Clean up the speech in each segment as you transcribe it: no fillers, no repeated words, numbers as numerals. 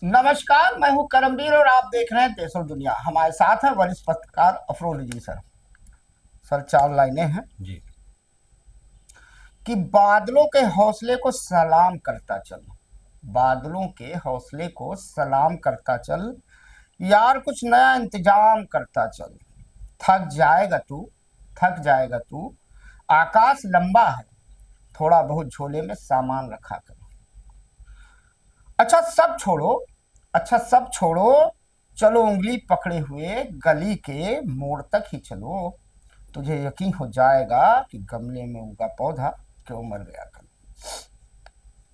नमस्कार, मैं हूं करमवीर और आप देख रहे हैं देश और दुनिया। हमारे साथ है वरिष्ठ पत्रकार अफरोज जी सर। सर, 4 लाइनें हैं जी। कि बादलों के हौसले को सलाम करता चल, बादलों के हौसले को सलाम करता चल, यार कुछ नया इंतजाम करता चल। थक जाएगा तू, थक जाएगा तू, आकाश लंबा है, थोड़ा बहुत झोले में सामान रखा कर। अच्छा सब छोड़ो, अच्छा सब छोड़ो, चलो उंगली पकड़े हुए गली के मोड़ तक ही चलो। तुझे यकीन हो जाएगा कि गमले में उगा पौधा क्यों मर गया कल।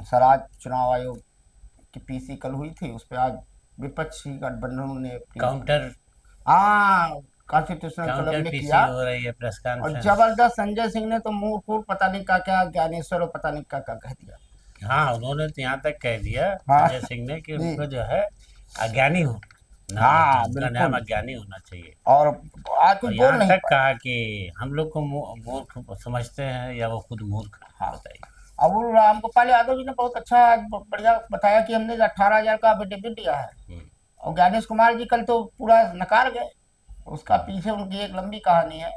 सर, आज चुनाव आयोग की पीसी कल हुई थी, उस पर आज विपक्षी गठबंधनों ने अपनी काउंटर हाँ कॉन्स्टिट्यूशनल क्लब काउंटर में पीसी किया। हो रही है प्रेस और कॉन्फ्रेंस। जबरदस्त संजय सिंह ने तो मुंह फूल पता नहीं क्या ज्ञानेश्वर और पता नहीं क्या कह दिया। हाँ, उन्होंने तो यहाँ तक कह दिया हाँ संजय सिंह ने कि जी, उनको जो है अज्ञानी हो ना, हाँ उनका नाम बिल्कुल। अज्ञानी होना चाहिए। और आज कुछ और बोल यहाँ नहीं तक पाए। कहा कि हम लोग को मूर्ख समझते हैं या वो खुद मूर्ख हैं? हाँ, बताइए। अब वो रामगोपाल यादव जी ने बहुत अच्छा आज बढ़िया बताया कि हमने 18,000 का एफिडेविट दिया है। हम्म। और ज्ञानेश कुमार जी कल तो पूरा नकार गए। उसका हम्म। पीछे उनकी एक लंबी कहानी है।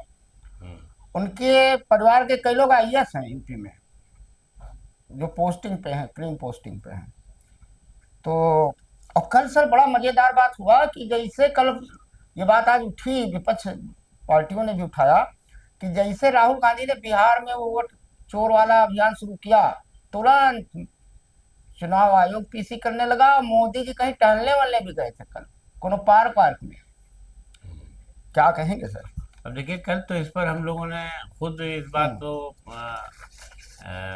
हम्म। उनके परिवार के कई लोग आईएएस हैं यूपी में, जो पोस्टिंग पे हैं, क्रीम पोस्टिंग पे हैं। तो और कल सर बड़ा मजेदार बात हुआ कि जैसे कल ये बात आज उठी, विपक्ष पार्टियों ने भी उठाया कि जैसे राहुल गांधी ने बिहार में वो वोट चोर वाला अभियान शुरू किया, तुरंत चुनाव आयोग पीसी करने लगा। मोदी जी कहीं टहलने वाले भी गए थे कल, कोनो पार्क वार्क में। क्या कहेंगे सर? अब देखिए, कल तो इस पर हम लोगों ने खुद इस बात हम्म। को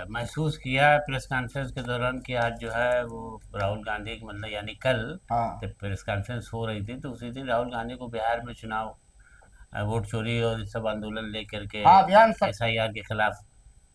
महसूस किया प्रेस कॉन्फ्रेंस के दौरान कि आज जो है वो राहुल गांधी की, मतलब यानी कल हाँ जब प्रेस कॉन्फ्रेंस हो रही थी तो उसी दिन राहुल गांधी को बिहार में चुनाव वोट चोरी और इस सब आंदोलन लेकर के हाँ, अभियान सर। एसआईआर के खिलाफ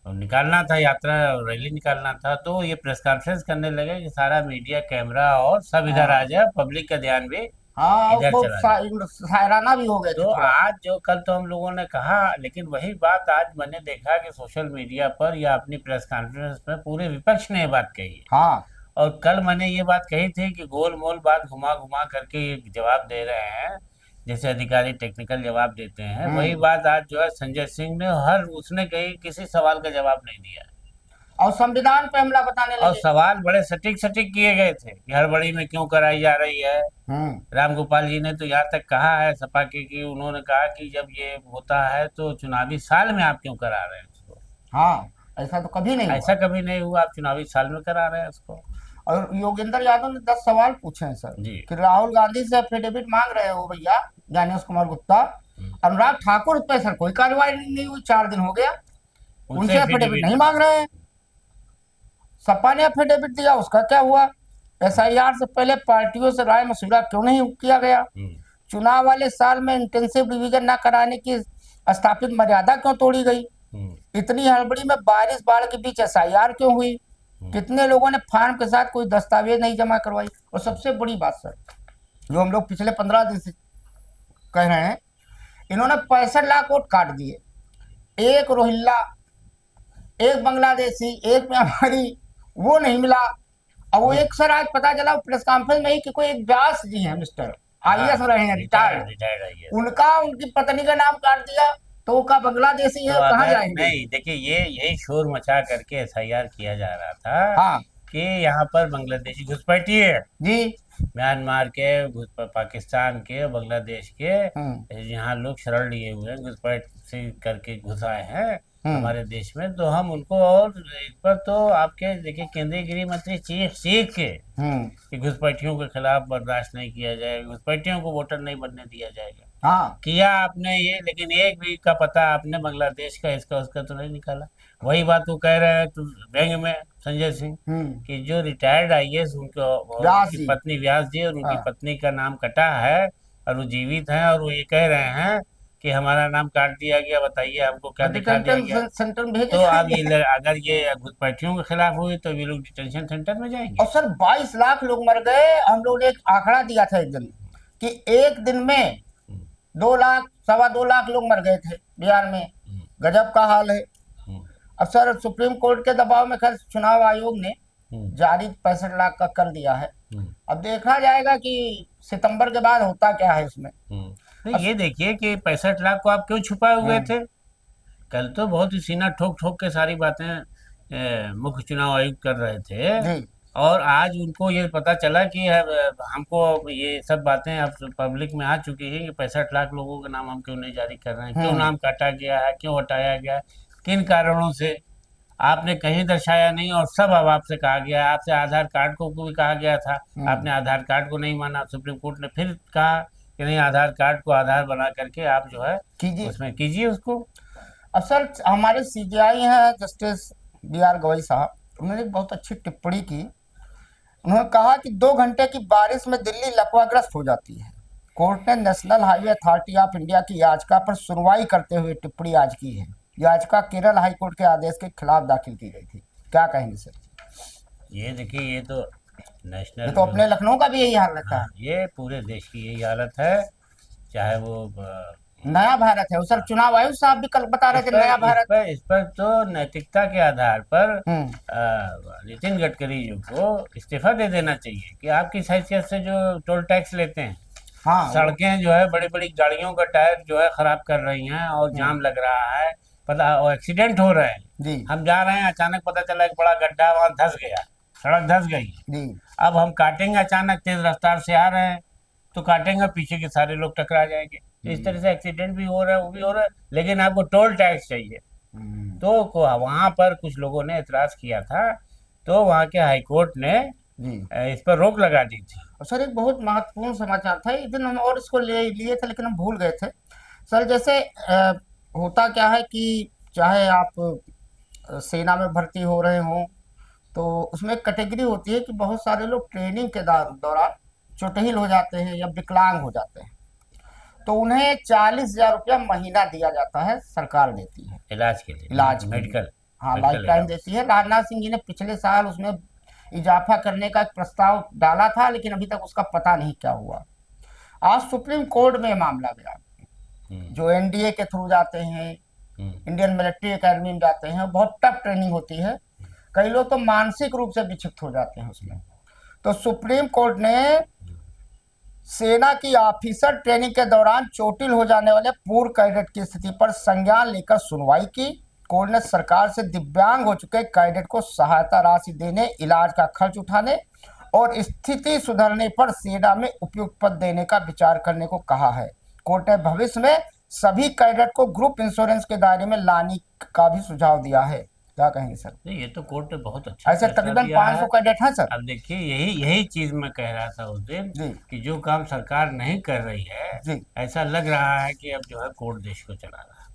निकालना था, यात्रा रैली निकालना था। तो ये प्रेस कॉन्फ्रेंस करने लगे कि सारा मीडिया, कैमरा और सब इधर आ हाँ जाए, पब्लिक का ध्यान भी हाँ, इधर वो चला जाए। शायराना भी हो गए थे तो थोड़ा। आज जो कल तो हम लोगों ने कहा, लेकिन वही बात आज मैंने देखा कि सोशल मीडिया पर या अपनी प्रेस कॉन्फ्रेंस में पूरे विपक्ष ने ये बात कही है। हाँ और कल मैंने ये बात कही थी कि गोल मोल बात घुमा घुमा करके ये जवाब दे रहे हैं, जैसे अधिकारी टेक्निकल जवाब देते हैं, वही हम्म। बात आज जो है संजय सिंह ने हर उसने कही, किसी सवाल का जवाब नहीं दिया। और संविधान पे हमला बताने और लगे। सवाल बड़े सटीक सटीक किए गए थे कि हड़बड़ी में क्यों कराई जा रही है। हम्म। रामगोपाल जी ने तो यहाँ तक कहा है सपा के कि उन्होंने कहा कि जब ये होता है तो चुनावी साल में आप क्यों करा रहे हैं उसको? हाँ, ऐसा तो कभी नहीं ऐसा हुआ। कभी नहीं हुआ, आप चुनावी साल में करा रहे हैं उसको। और योगेंद्र यादव ने 10 सवाल पूछे हैं सर जी। कि राहुल गांधी से एफिडेविट मांग रहे हो भैया, ज्ञानेश कुमार गुप्ता। हम्म। अनुराग ठाकुर पे सर कोई कार्रवाई नहीं हुई, 4 दिन हो गया, उनसे उनसे एफिडेविट एफिडेविट। नहीं मांग रहे हैं। सपा ने एफिडेविट दिया, उसका क्या हुआ? एसआईआर से पहले पार्टियों से राय मशविरा क्यों नहीं किया गया? चुनाव वाले साल में इंटेंसिव रिवीजन न कराने की स्थापित मर्यादा क्यों तोड़ी गई? इतनी हड़बड़ी में बारिश बाढ़ के बीच एसआईआर क्यों हुई? कितने लोगों ने फार्म के साथ कोई दस्तावेज नहीं जमा करवाई? और सबसे बड़ी बात सर, जो हम लोग पिछले 15 दिन से कह रहे हैं, इन्होंने 65 लाख वोट काट दिए। एक रोहिल्ला, एक बांग्लादेशी, एक म्यांमारी, वो नहीं मिला। और वो एक सर आज पता चला प्रेस कॉन्फ्रेंस में ही कि कोई एक व्यास जी हैं, मिस्टर आईएएस हाँ, रहे हैं, रिटायर्ड रिटायर्ड, रिटायर्ड आई है। उनका उनकी पत्नी का नाम काट दिया। तो वो का बांग्लादेशी तो है, कहाँ अगर जाएंगे? नहीं, देखिए, ये यही शोर मचा करके एसआईआर किया जा रहा था हाँ कि यहाँ पर बांग्लादेशी घुसपैठी है, जी। म्यांमार के, पाकिस्तान के, बांग्लादेश के, हम्म। यहाँ लोग शरण लिए हुए हैं, घुसपैठ से करके घुस आए हैं हम्म। हमारे देश में। तो हम उनको, और इस पर तो आपके देखिए केंद्रीय गृह मंत्री चीख चीख के हम्म। कि घुसपैठियों के खिलाफ बर्दाश्त नहीं किया जाएगा, घुसपैठियों को वोटर नहीं बनने दिया जाएगा। हाँ किया आपने ये, लेकिन एक भी का पता आपने बांग्लादेश का, इसका उसका तो नहीं निकाला। वही बात वो कह रहे हैं तो व्यंग में संजय सिंह हम्म। कि जो रिटायर्ड आईएएस उनको और व्यास उनकी जी। पत्नी व्यास जी और उनकी हाँ पत्नी का नाम कटा है और वो जीवित हैं, और वो ये कह रहे हैं कि हमारा नाम काट दिया गया, बताइए हमको क्या दिखा दिया गया। डिटेंशन सेंटर में भेजे तो अब जाएंगे। अगर ये घुसपैठियों के खिलाफ हुई तो ये लोग डिटेंशन सेंटर में और जाएंगे। सर 22 लाख लोग मर गए। हम लोग ने एक आंकड़ा दिया था एक दिन कि एक दिन में 2 लाख, 2.25 लाख लोग मर गए थे बिहार में। गजब का हाल है। अब सर सुप्रीम कोर्ट के दबाव में खैर चुनाव आयोग ने जारी 65 लाख का कर दिया है। अब देखा जाएगा कि सितंबर के बाद होता क्या है इसमें। नहीं, ये देखिए कि 65 लाख को आप क्यों छुपाए हुए हम्म, थे। कल तो बहुत ही सीना ठोक ठोक के सारी बातें मुख्य चुनाव आयुक्त कर रहे थे। जी। और आज उनको ये पता चला कि हमको ये सब बातें अब पब्लिक में आ चुकी है कि 65 लाख लोगों के नाम हम क्यों नहीं जारी कर रहे हैं, क्यों हम्म। नाम काटा गया है, क्यों हटाया गया है, किन कारणों से आपने कहीं दर्शाया नहीं। और सब अब आपसे कहा गया है, आपसे आधार कार्ड को भी कहा गया था, हम्म। आपने आधार कार्ड को नहीं माना। सुप्रीम कोर्ट ने फिर कहा कि नहीं, आधार कार्ड को आधार बना करके आप जो है कीजिए। उसमें कीजिए उसको। अब सर हमारे सीजीआई हैं जस्टिस बी आर गवई साहब, उन्होंने एक बहुत अच्छी टिप्पणी की। उन्होंने कहा कि 2 घंटे की बारिश में दिल्ली लकवाग्रस्त हो जाती है। कोर्ट ने national highway authority of India की याचिका पर सुनवाई करते हुए टिप्पणी आज की है। याचिका केरल हाई कोर्ट के आदेश के खिलाफ दाखिल की गई थी। क्या कहेंगे सर? ये देखिए, ये तो ये नेशनल तो जो, अपने लखनऊ का भी यही हाल रहता हाँ, है। ये पूरे देश की यही हालत है। चाहे वो नया भारत है, वो सर चुनाव आयोग साहब भी कल बता रहे इस थे, पर नया इस भारत। पर इस पर तो नैतिकता के आधार पर हम्म। नितिन गडकरी जी को इस्तीफा दे देना चाहिए कि आप किस हैसियत से जो टोल टैक्स लेते हैं। हाँ वो। सड़कें जो है बड़ी बड़ी गाड़ियों का टायर जो है खराब कर रही हैं और हम्म। जाम लग रहा है, पता, और एक्सीडेंट हो रहे हैं। जी। हम जा रहे हैं, अचानक पता चला एक बड़ा गड्ढा वहां धंस गया, सड़क धंस गई। जी। अब हम काटेंगे, अचानक तेज रफ्तार से आ रहे हैं तो काटेंगे, पीछे के सारे लोग टकरा जाएंगे। तो इस तरह से एक्सीडेंट भी हो रहा है, वो भी हो रहा है, लेकिन आपको टोल टैक्स चाहिए। हम्म। तो वहां पर कुछ लोगों ने एतराज किया था, तो वहां के हाई कोर्ट ने जी। इस पर रोक लगा दी थी। और सर एक बहुत महत्वपूर्ण समाचार था, एक दिन हम और इसको ले लिए थे लेकिन हम भूल गए थे। सर जैसे होता क्या है कि चाहे आप सेना में भर्ती हो रहे हों, तो उसमें एक कैटेगरी होती है कि बहुत सारे लोग ट्रेनिंग के दौरान चोटिल हो जाते हैं या विकलांग हो जाते हैं। तो उन्हें 40,000 रुपया महीना दिया जाता है, सरकार देती है इलाज के लिए, इलाज के लिए। मेडिकल हाँ, लाइफ मेडिकल टाइम अलाउंस। देती है। राजनाथ सिंह जी ने पिछले साल उसमें इजाफा करने का एक प्रस्ताव डाला था, लेकिन अभी तक उसका पता नहीं क्या हुआ। आज सुप्रीम कोर्ट में मामला गया। हम्म, जो एनडीए के थ्रू जाते हैं, हम्म, इंडियन मिलिट्री एकेडमी में जाते हैं, बहुत टफ ट्रेनिंग होती है। कई लोग तो मानसिक रूप से विक्षिप्त हो जाते हैं उसमें। तो सुप्रीम कोर्ट ने सेना की ऑफिसर ट्रेनिंग के दौरान चोटिल हो जाने वाले पूर्व कैडेट की स्थिति पर संज्ञान लेकर सुनवाई की। कोर्ट ने सरकार से दिव्यांग हो चुके कैडेट को सहायता राशि देने, इलाज का खर्च उठाने और स्थिति सुधरने पर सेना में उपयुक्त पद देने का विचार करने को कहा है। कोर्ट ने भविष्य में सभी कैडेट को ग्रुप इंश्योरेंस के दायरे में लाने का भी सुझाव दिया है। क्या कहेंगे सर? नहीं, ये तो कोर्ट ने बहुत अच्छा ऐसे फैसला तकरीबन दिया 500 है। कैडेट हैं सर। अब देखिए, यही यही चीज मैं कह रहा था उस दिन जी। कि जो काम सरकार नहीं कर रही है, जी। ऐसा लग रहा है कि अब जो है कोर्ट देश को चला रहा है।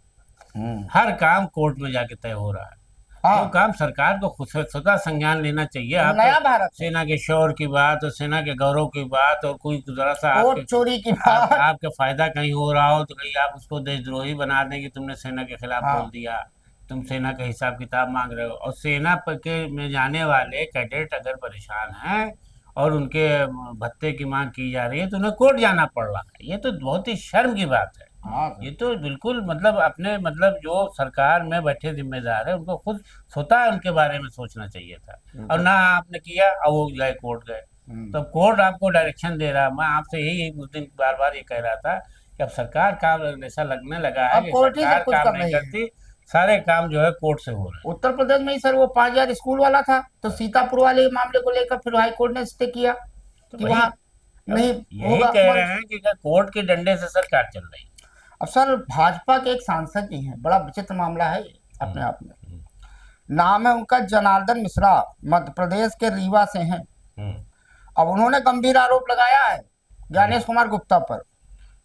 हम्म। हर काम कोर्ट में जाके तय हो रहा है। जो हाँ, काम सरकार को खुद से स्वतः संज्ञान लेना चाहिए। वो आपके नया भारत है। सेना के शौर्य की बात और सेना के गौरव की बात, और कोई जरा सा वोट चोरी की बात। आपके फायदा कहीं हो रहा हो तो कहीं आप उसको देशद्रोही बना दें कि तुमने सेना के खिलाफ बोल हाँ। दिया, तुम सेना का हिसाब किताब मांग रहे हो। और सेना के में जाने वाले कैडेट अगर परेशान हैं और उनके भत्ते की मांग की जा रही है तो उन्हें कोर्ट जाना पड़ रहा है, ये तो बहुत ही शर्म की बात है। हाँ ये सर। तो बिल्कुल मतलब अपने मतलब जो सरकार में बैठे जिम्मेदार है उनको खुद स्वतः उनके बारे में सोचना चाहिए था। और ना आपने किया, अब वो गए कोर्ट गए। तो कोर्ट आपको डायरेक्शन दे रहा है। मैं आपसे यही उस दिन बार बार ये कह रहा था कि अब सरकार काम ऐसा लगने लगा है अब कि कोर्ट ही सरकार सब कुछ काम कर नहीं रही है। करती, सारे काम जो है कोर्ट से हो रहे हैं। उत्तर प्रदेश में ही सर वो 5,000 स्कूल वाला था, तो सीतापुर वाले मामले को लेकर फिर हाई कोर्ट ने स्टे किया तो कि वही, वहाँ अब नहीं यही होगा। कह रहे हैं कि कोर्ट के डंडे से सरकार चल रही है। अब सर भाजपा के एक सांसद जी हैं, बड़ा विचित्र मामला है ये अपने आप में। नाम है उनका जनार्दन मिश्रा, मध्य प्रदेश के रीवा से हैं। हम्म, अब उन्होंने गंभीर आरोप लगाया है ज्ञानेश कुमार गुप्ता पर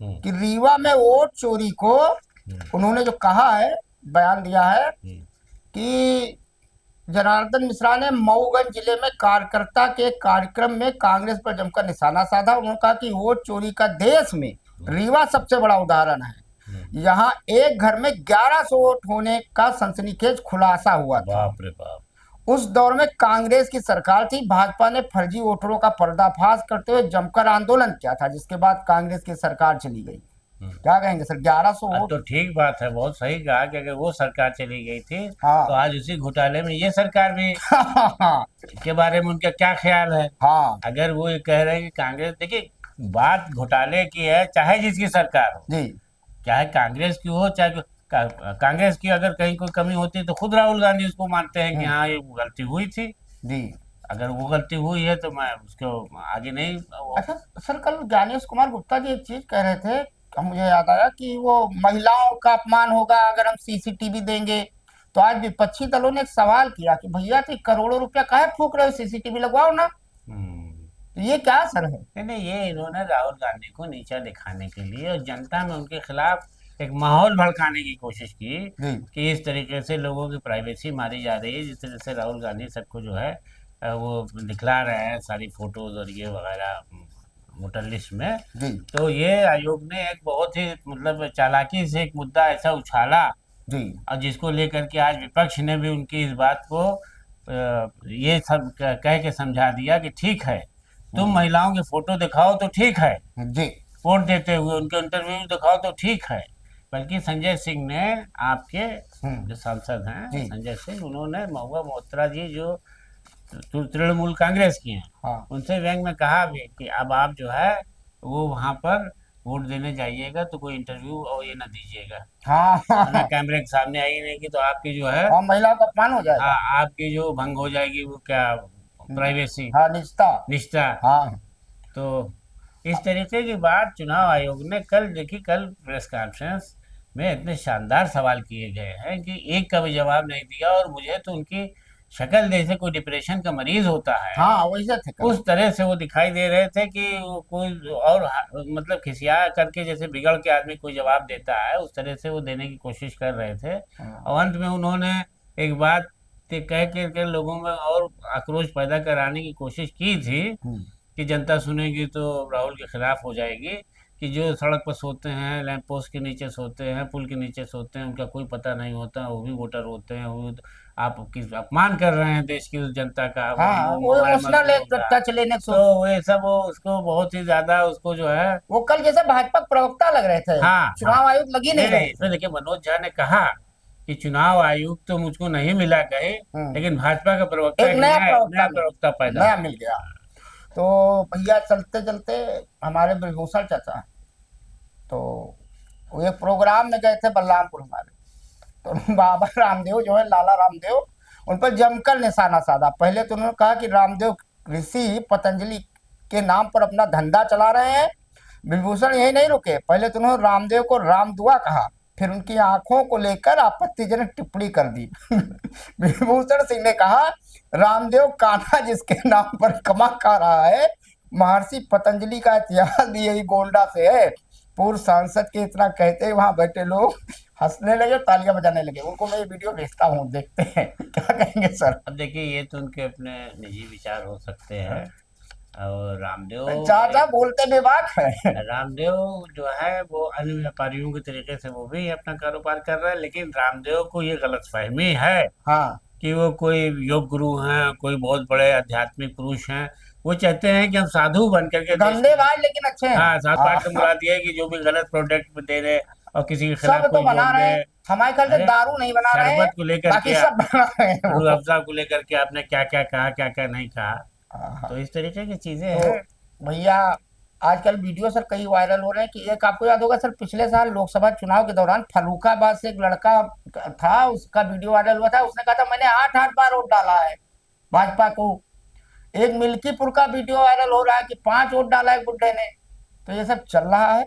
हम्म, कि रीवा में वोट चोरी को, उन्होंने जो कहा है, बयान दिया है कि जनार्दन मिश्रा ने मऊगंज जिले में कार्यकर्ता के कार्यक्रम में कांग्रेस पर जमकर निशाना साधा। उन्होंने कहा कि वोट चोरी का देश में रीवा सबसे बड़ा उदाहरण है। यहाँ एक घर में 1100 वोट होने का सनसनीखेज खुलासा हुआ था। बाप रे बाप। उस दौर में कांग्रेस की सरकार थी। भाजपा ने फर्जी वोटरों का पर्दाफाश करते हुए जमकर आंदोलन किया था, जिसके बाद कांग्रेस की सरकार चली गई। क्या कहेंगे सर, 1100 अब वोट। तो ठीक बात है, बहुत सही कहा कि अगर वो सरकार चली गई थी हाँ तो आज उसी घोटाले में ये सरकार भी हाँ के बारे में उनका क्या ख्याल है। हाँ अगर वो ये कह रहे हैं कि कांग्रेस, देखिए बात घोटाले की है, चाहे जिसकी सरकार हो, जी चाहे कांग्रेस की हो चाहे कांग्रेस की अगर कहीं कोई कमी होती है तो खुद राहुल गांधी उसको मानते हैं कि हाँ ये गलती हुई थी। जी। अगर वो गलती हुई है तो मैं उसको आगे नहीं अच्छा सर, कल ज्ञानेश कुमार गुप्ता जी एक चीज कह रहे थे, मुझे याद आया कि वो महिलाओं का अपमान होगा अगर हम सीसीटीवी देंगे। तो आज विपक्षी दलों ने एक सवाल किया कि भैया तो करोड़ों रुपया काहे फूक रहे हो, सीसीटीवी लगवाओ ना। हम्म। तो ये क्या असर है? नहीं नहीं, ये इन्होंने राहुल गांधी को नीचा दिखाने के लिए और जनता में उनके खिलाफ एक माहौल भड़काने की कोशिश की जी कि इस तरीके से लोगों की प्राइवेसी मारी जा रही है, जिस तरह से राहुल गांधी सबको जो है वो दिखला रहे हैं सारी फोटोज और ये वगैरह वोटर लिस्ट में। जी तो ये आयोग ने एक बहुत ही मतलब चालाकी से एक मुद्दा ऐसा उछाला जी और जिसको लेकर के आज विपक्ष ने भी उनकी इस बात को ये सब कह के समझा दिया कि ठीक है, तुम महिलाओं की फोटो दिखाओ तो ठीक है, जी वोट देते हुए उनके इंटरव्यू दिखाओ तो ठीक है। बल्कि संजय सिंह ने, आपके जो सांसद हैं जी संजय सिंह, उन्होंने महुआ मोहत्रा जी जो तृणमूल कांग्रेस की हैं, हाँ उनसे व्यंग में कहा भी कि अब आप जो है वो वहां पर वोट देने जाइएगा तो कोई इंटरव्यू और ये ना दीजिएगा, हाँ वरना हाँ कैमरे के सामने आई नहीं कि तो आपकी जो है और महिलाओं का अपमान हो जाएगा। हाँ आपकी जो भंग हो जाएगी वो क्या, प्राइवेसी, हाँ निष्ठा। निष्ठा। हाँ तो इस तरीके की बात चुनाव आयोग ने कल देखी, कल प्रेस कॉन्फ्रेंस में इतने शानदार सवाल किए गए हैं कि एक का भी जवाब नहीं दिया। और मुझे तो उनकी शक्ल जैसे कोई डिप्रेशन का मरीज होता है हाँ वैसे थे कल। उस तरह से वो दिखाई दे रहे थे कि वो कोई और मतलब खिसिया करके जैसे बिगड़ के आदमी कोई जवाब देता है उस तरह से वो देने की कोशिश कर रहे थे। हाँ, और अंत में उन्होंने एक बात कह के लोगों में और आक्रोश पैदा कराने की कोशिश की थी हम्म, कि जनता सुनेगी तो राहुल के खिलाफ हो जाएगी, कि जो सड़क पर सोते हैं, लैंप पोस्ट के नीचे सोते हैं, पुल के नीचे सोते हैं, उनका कोई पता नहीं होता, वो भी वोटर होते हैं, वो आप किस अपमान कर रहे हैं देश की उस जनता का, हाँ वो हमारे इमोशनल मजदूरों एक का। टच लेने तो ये सब वो उसको बहुत ही ज्यादा उसको जो है वो कल जैसे भाजपा के प्रवक्ता लग रहे थे, हाँ हाँ। चुनाव आयोग लग ही नहीं नहीं रहे नहीं, थे। इसमें देखिए मनोज झा ने कहा कि चुनाव आयुक्त तो मुझको नहीं मिला कहे, हम्म, लेकिन भाजपा का प्रवक्ता एक एक नया नया प्रवक्ता प्रवक्ता पैदा नया हुआ। मिल गया। तो भैया चलते चलते हमारे ब्रजभूषण चाचा, तो वो एक प्रोग्राम में गए थे बलरामपुर हमारे। तो बाबा रामदेव जो है, लाला रामदेव, उन पर जमकर निशाना साधा। पहले तो उन्होंने कहा कि रामदेव ऋषि पतंजलि के नाम पर अपना धंधा चला रहे हैं। विभूषण यही नहीं रुके, पहले तो उन्होंने रामदेव को रामदुआ कहा, फिर उनकी आंखों को लेकर आपत्तिजनक टिप्पणी कर दी। विभूषण सिंह ने कहा, रामदेव कान्हा जिसके नाम पर कमा खा रहा है, महर्षि पतंजलि का इतिहास भी यही गोंडा से है। पूर्व सांसद के इतना कहते ही वहां बैठे लोग हंसने लगे, तालियां बजाने लगे। उनको मैं ये वीडियो भेजता हूँ, देखते हैं क्या कहेंगे सर। अब देखिए ये तो उनके अपने निजी विचार हो सकते हैं। और रामदेव चाचा बोलते बेबाक है। रामदेव जो है वो अन्य व्यापारियों के तरीके से वो भी अपना कारोबार कर रहा है, लेकिन रामदेव को ये गलतफहमी है हाँ कि वो कोई योग गुरु हैं, कोई बहुत बड़े आध्यात्मिक पुरुष हैं। वो चाहते हैं कि हम साधु बन करके गंदे भाई लेकिन अच्छे हैं। हाँ, साथ पाठ का हाँ, मुराद ये है कि जो भी गलत प्रोडक्ट दे रहे और किसी के सब खिलाफ तो कोई बना बोल रहे दे। हैं, हमारे ख्याल से अरे दारू नहीं बना रहे हैं, शरबत को लेकर बाकी के, सब बना रहे हैं रूह वो। अफ़ज़ा को लेकर के आपने क्या क्या कहा, क्या क्या नहीं कहा। हाँ, तो इस तरीके की चीजें तो हैं। भैया आजकल वीडियो सर कई वायरल हो रहे हैं कि एक आपको याद होगा सर, पिछले साल लोकसभा चुनाव के दौरान फर्रुखाबाद से एक लड़का था, उसका वीडियो वायरल हुआ था। उसने कहा था मैंने 8-8 बार वोट डाला है भाजपा को। एक मिल्कीपुर का वीडियो वायरल हो रहा है कि 5 वोट डाला है बुड्ढे ने। तो ये सब चल रहा है।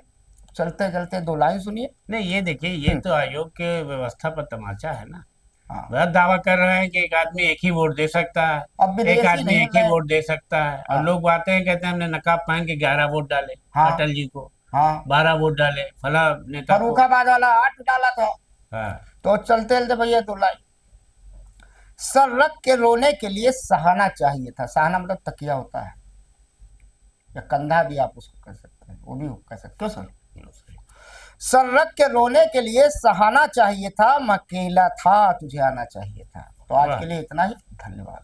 चलते चलते दो लाइन सुनिए। नहीं ये देखिए, ये तो आयोग के व्यवस्था पर तमाचा है ना। हाँ, वह दावा कर रहे हैं कि एक आदमी एक ही वोट दे सकता है, अब एक विदेशी आदमी नहीं एक ही है। वोट दे सकता है, और हाँ लोग आते हैं कहते हैं हमने नकाब पहन के 11 वोट डाले हाँ अटल जी को, हाँ, 12 वोट डाले फला नेता को। फर्रुखाबाद वाला 8 डाला था। हाँ तो चलते चलते भैया दो लाइन। सर रख के रोने के लिए सहाना चाहिए था। सहाना मतलब तकिया होता है, या कंधा भी आप उसको कह सकते हैं, वो भी कह सकते। क्यों सर? सर रख के रोने के लिए सहाना चाहिए था, मैं अकेला था तुझे आना चाहिए था। तो आज वाह। के लिए इतना ही, धन्यवाद।